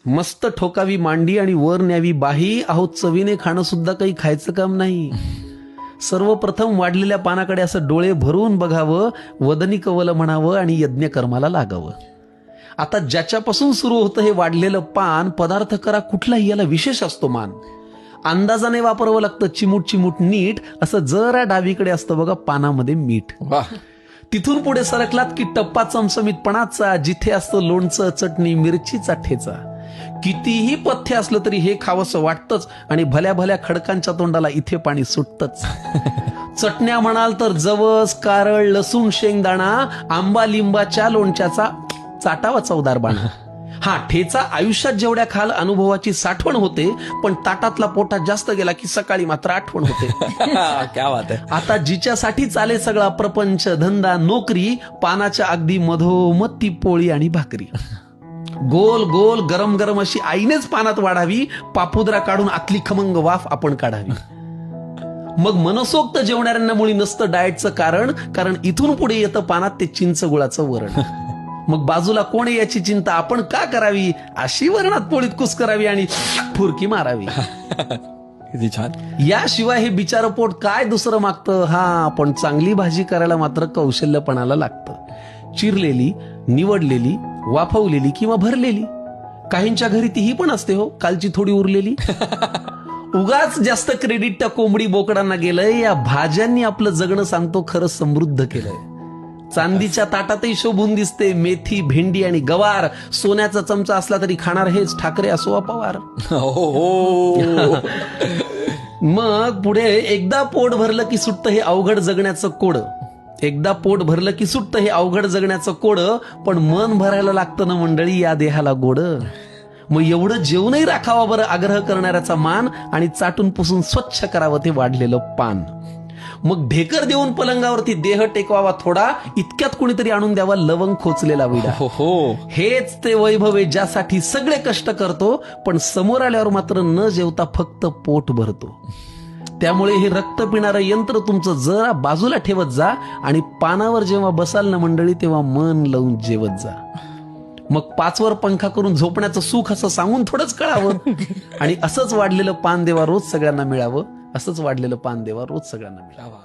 मस्त ठोकावी मांडी आणि वर न्यावी बाही, अहो चवीने खाणं सुद्धा काही खायचं काम नाही. सर्वप्रथम वाढलेल्या पानाकडे असं डोळे भरून बघावं, वदनी कवल म्हणावं आणि यज्ञकर्माला लागावं. आता ज्याच्यापासून सुरू होतं हे वाढलेलं पान, पदार्थ करा कुठलाही, याला विशेष असतो मान. अंदाजाने वापरावं लागतं, चिमूट चिमूट नीट. असं जरा डावीकडे असतं बघा पानामध्ये मीठ. तिथून पुढे सरकलात की टप्पा चमचमीतपणाचा, जिथे असतं लोणचं, चटणी, मिरचीचा ठेचा. कितीही पथ्य असलं तरी हे खावंसं वाटतंच आणि भल्या भल्या खडकांच्या तोंडाला इथे पाणी सुटतंच. चटण्या म्हणाल तर जवस, कारळ, लसूण, शेंगदाणा, आंबा लिंबाच्या लोणच्याचा चाटावा चवदार बाणा. हा ठेचा आयुष्यात जेवढ्या खाल अनुभवाची साठवण होते, पण ताटातला पोटात जास्त गेला की सकाळी मात्र आठवण होते. क्या बात आहे. आता जिच्यासाठी चाले सगळा प्रपंच, धंदा, नोकरी, पानाच्या अगदी मधोमध ती पोळी आणि भाकरी. गोल गोल गरम गरम अशी आईनेच पानात वाढावी, पापुद्रा काढून आतली खमंग वाफ आपण काढावी. मग मनसोक्त जेवणाऱ्यांना मुळी नसतं डाएटचं कारण इथून पुढे येतं पानात ते चिंच गुळाचं वरण. मग बाजूला कोण आहे याची चिंता आपण का करावी, अशी वरणात पोळीत कुस करावी आणि फुरकी मारावी. किती छान. याशिवाय हे बिचारं पोट काय दुसरं मागतं. हा पण चांगली भाजी करायला मात्र कौशल्यपणाला लागतं. चिरलेली, निवडलेली, वाफवलेली किंवा भरलेली. काहींच्या घरी तीही पण असते हो, कालची थोडी उरलेली. उगाच जास्त क्रेडिट त्या कोंबडी बोकडांना गेलंय. या भाज्यांनी आपलं जगणं सांगतो खरं समृद्ध केलंय. चांदीच्या ताटातही शोभून दिसते मेथी, भेंडी आणि गवार. सोन्याचा चमचा असला तरी खाणार हेच, ठाकरे असो वा पवार. मग पुढे एकदा पोट भरलं की सुटतं हे अवघड जगण्याचं कोड. एकदा पोट भरलं की सुटतं हे अवघड जगण्याचं कोड. पण मन भरायला लागतं ना मंडळी या देहाला गोड. मग एवढं जेवणही राखावा बरं आग्रह करणाऱ्याचा मान, आणि चाटून पुसून स्वच्छ करावं ते वाढलेलं पान. मग ढेकर देऊन पलंगावरती देह टेकवावा थोडा, इतक्यात कुणीतरी आणून द्यावा लवंग खोचलेला विडा. हेच ते वैभव आहे ज्यासाठी सगळे कष्ट करतो, पण समोर आल्यावर मात्र न जेवता फक्त पोट भरतो. त्यामुळे हे रक्त पिणारं यंत्र तुमचं जरा बाजूला ठेवत जा आणि पानावर जेव्हा बसाल ना मंडळी तेव्हा मन लावून जेवत जा. मग पाचवर पंखा करून झोपण्याचं सुख असं सांगून थोडंच कळावं. आणि असंच वाढलेलं पान देवा रोज सगळ्यांना मिळावं. असंच वाढलेलं पान देवा रोज सगळ्यांना मिळावं.